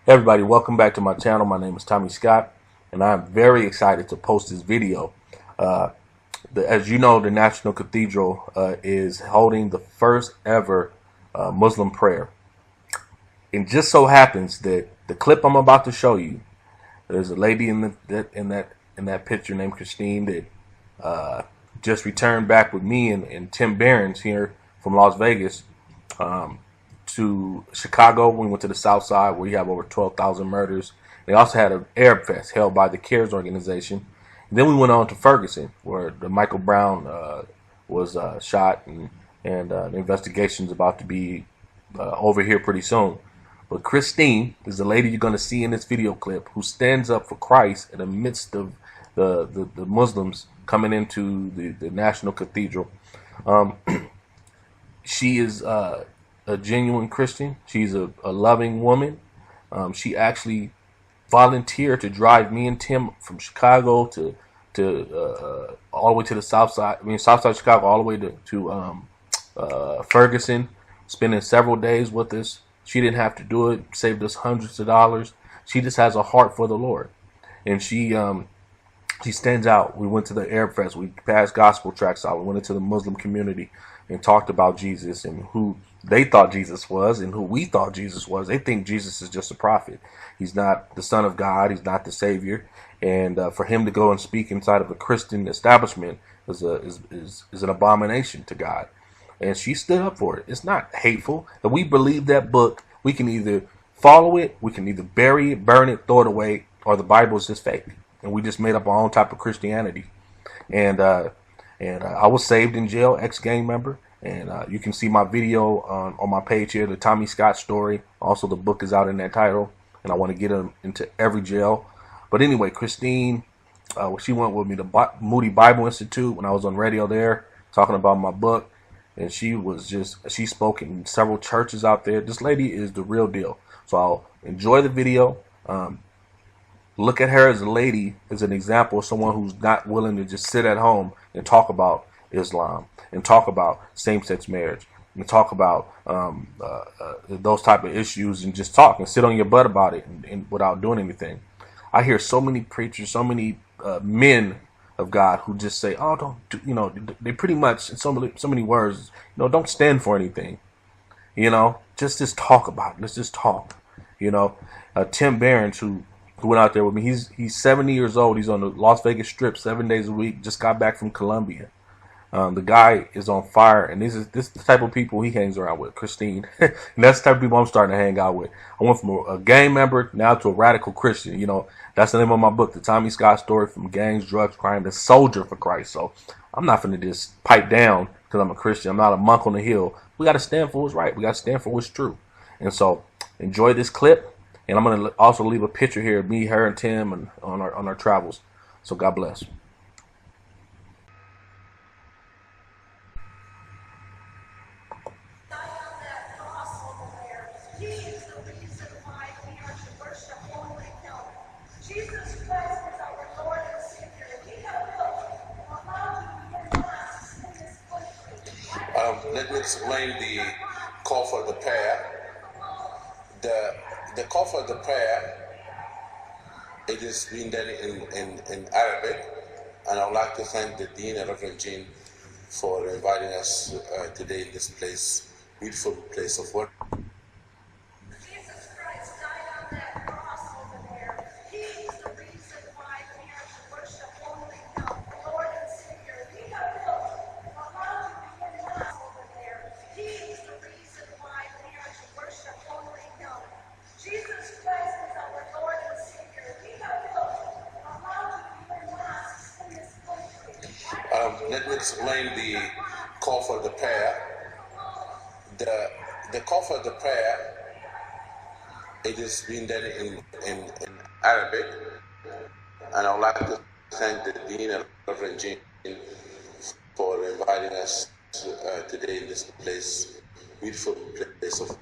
Hey everybody, welcome back to my channel. My name is Tommy Scott, and I'm very excited to post this video. As you know, the National Cathedral is holding the first ever Muslim prayer. It just so happens that the clip I'm about to show you, there's a lady in that picture named Kristin that just returned back with me and Tim Behrens here from Las Vegas to Chicago. We went to the South Side where you have over 12,000 murders. They also had an Arab Fest held by the CARES organization. And then we went on to Ferguson where the Michael Brown was shot, and the investigation's about to be over here pretty soon. But Kristin is the lady you're going to see in this video clip who stands up for Christ in the midst of the Muslims coming into the National Cathedral. She is a genuine Christian. She's a loving woman. She actually volunteered to drive me and Tim from Chicago to all the way to the South Side. I mean, South Side Chicago, all the way to Ferguson, spending several days with us. She didn't have to do it. Saved us hundreds of dollars. She just has a heart for the Lord, and she stands out. We went to the Arab Fest. We passed gospel tracts out. We went into the Muslim community and talked about Jesus and who they thought Jesus was and who we thought Jesus was. They think Jesus is just a prophet. He's not the Son of God. He's not the Savior. And for him to go and speak inside of a Christian establishment is an abomination to God. And she stood up for it. It's not hateful. If we believe that book, we can either follow it, we can either bury it, burn it, throw it away, or the Bible is just fake. And we just made up our own type of Christianity. And I was saved in jail, ex-gang member. And you can see my video on my page here, the Tommy Scott story. Also, the book is out in that title. And I want to get them into every jail. But anyway, Kristin, she went with me to Moody Bible Institute when I was on radio there, talking about my book. And she spoke in several churches out there. This lady is the real deal. So I'll enjoy the video. Look at her as a lady, as an example of someone who's not willing to just sit at home and talk about Islam and talk about same-sex marriage and talk about those type of issues and just talk and sit on your butt about it and without doing anything. I hear so many preachers, so many men of God who just say, "Oh, don't do," they pretty much in so many words, don't stand for anything. Just talk about it. Let's just talk. Tim Behrens, who went out there with me, he's 70 years old. He's on the Las Vegas Strip 7 days a week. Just got back from Colombia. The guy is on fire, and this is the type of people he hangs around with, Kristin. And that's the type of people I'm starting to hang out with. I went from a gang member now to a radical Christian. That's the name of my book, The Tommy Scott Story, From Gangs, Drugs, Crime, to Soldier for Christ. So I'm not going to just pipe down because I'm a Christian. I'm not a monk on the hill. We got to stand for what's right. We got to stand for what's true. And so enjoy this clip. And I'm going to also leave a picture here of me, her, and Tim and on our travels. So God bless. Let me explain the call for the prayer. The call for the prayer, it is being done in Arabic, and I would like to thank the Dean and Reverend Jean for inviting us today in this place, beautiful place of work. Let me explain the call for the prayer. The call for the prayer, it is being done in Arabic, and I would like to thank the Dean and Reverend Jean for inviting us today in this place, beautiful place of